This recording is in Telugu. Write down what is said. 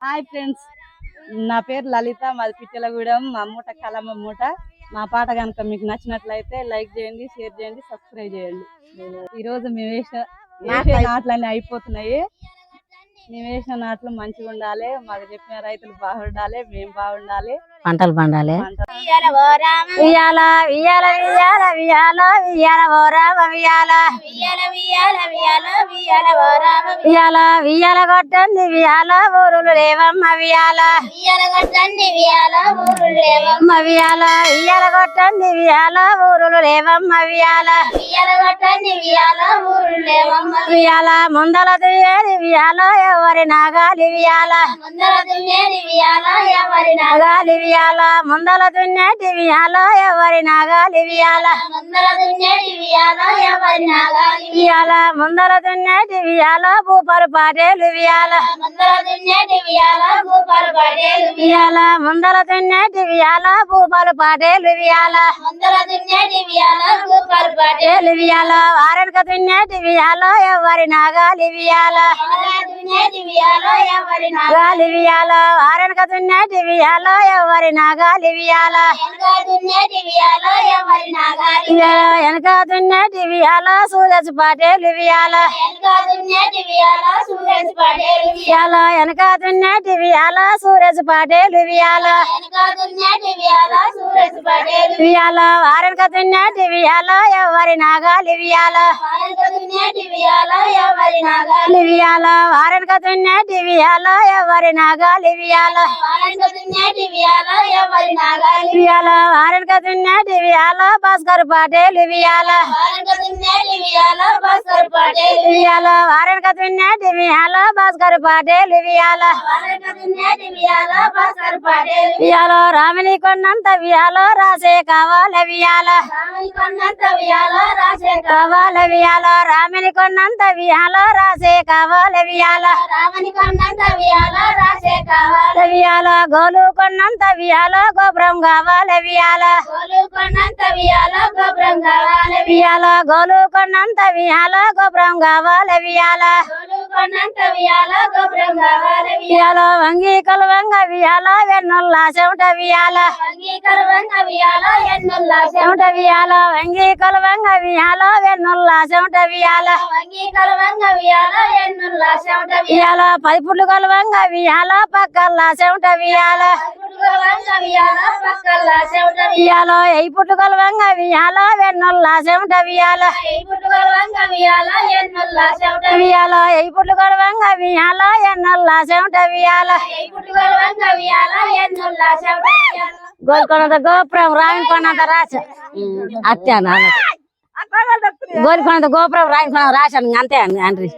హాయ్ ఫ్రెండ్స్, నా పేరు లలిత, మాది పిట్టలగూడెం. మా మూట కలమ్మ మూట. మా పాట కనుక మీకు నచ్చినట్లయితే లైక్ చేయండి, షేర్ చేయండి, సబ్స్క్రైబ్ చేయండి. ఈరోజు మేము వేసే నాట్లన్నీ అయిపోతున్నాయి. మేము వేసిన నాట్లు మంచిగా ఉండాలి, మాకు చెప్పిన రైతులు బాగుండాలి, మేము బాగుండాలి, పంటలు పండాలి. వియాల కొట్టండి వియాల ఊరులు లేవమ్మ వియాల వియాల ఇయాల కొట్టండి వియాల ఊరులు లేవమ్మ వియాల వియాల ముందల దుయ్యేది వియాల ఎవరి నాగాలి వియాల నాగాలి వియాల ముందల దున్నేటి వియాల ఎవరి నాగాలి వియాల వియాల ముందల దున్నేటి వియాల భూపాలు పాటేలు వియాల వియాల ముందల దున్నేటి వియాల భూపాలు పాటేలు వియాల వియాల వారెనక దున్నేటి వియాల ఎవరి నాగాలి వియాల గాలి వియాల వారెనక దున్నేటి వియాల ఎవరి నాగాలి వియాల వెనక దున్నేటి వియాల సూరజ్ పాటేలు వియాల వియాల వెనక దున్నేటి వియాల సూరజ్ పాటేలు వియాల వియాల వారెనక దున్నేటి వియాల ఎవరి నాగాలి వియాల వియాల వారెనక దున్నేటి వియాల ఎవరి నాగాలి వియాల వియాల వారెనక దున్నేటి వియాల భాస్కర్ పాటేలు వియాల వియాల వారెనక దున్నేటి వియాల భాస్కర్ పాటేలు వియాల వియాల రామిని కొన్నంత వియాల రాసే కావాలి వియాల కావాలి వియాల రామిని కొన్నంత వియాల రాసే కావాలి వియాల వియాల గోలు కొన్నంత వియాల గోపురం కావాలి వియాల వియాల గోలు కొన్నంత వియాల గోపురం కావాలి వియాల వియాల వంగి కలవంగ వియాల వెన్నుల్లా చెమట వియాల చెమట వియాల వంగి కలవంగ వియాల వెన్నుల్లా చెమట వియాల వియాల 10 పుట్లు కలవంగ వియాల పక్కల్లా చెమట వియాల వియాల 8 పుట్లు కలవంగ వియాల వెన్నుల్లా చెమట వియాల వియాల 8 పుట్లు కలవంగ వియాల ఎన్నుల్లా చెమట వియాల గోల్కొండ గోపురం రామి కొన్నంత రాశ అత్యాన గోల్కొండ గోపురం రామి కొన్న రాశాను అంతే అండ్రి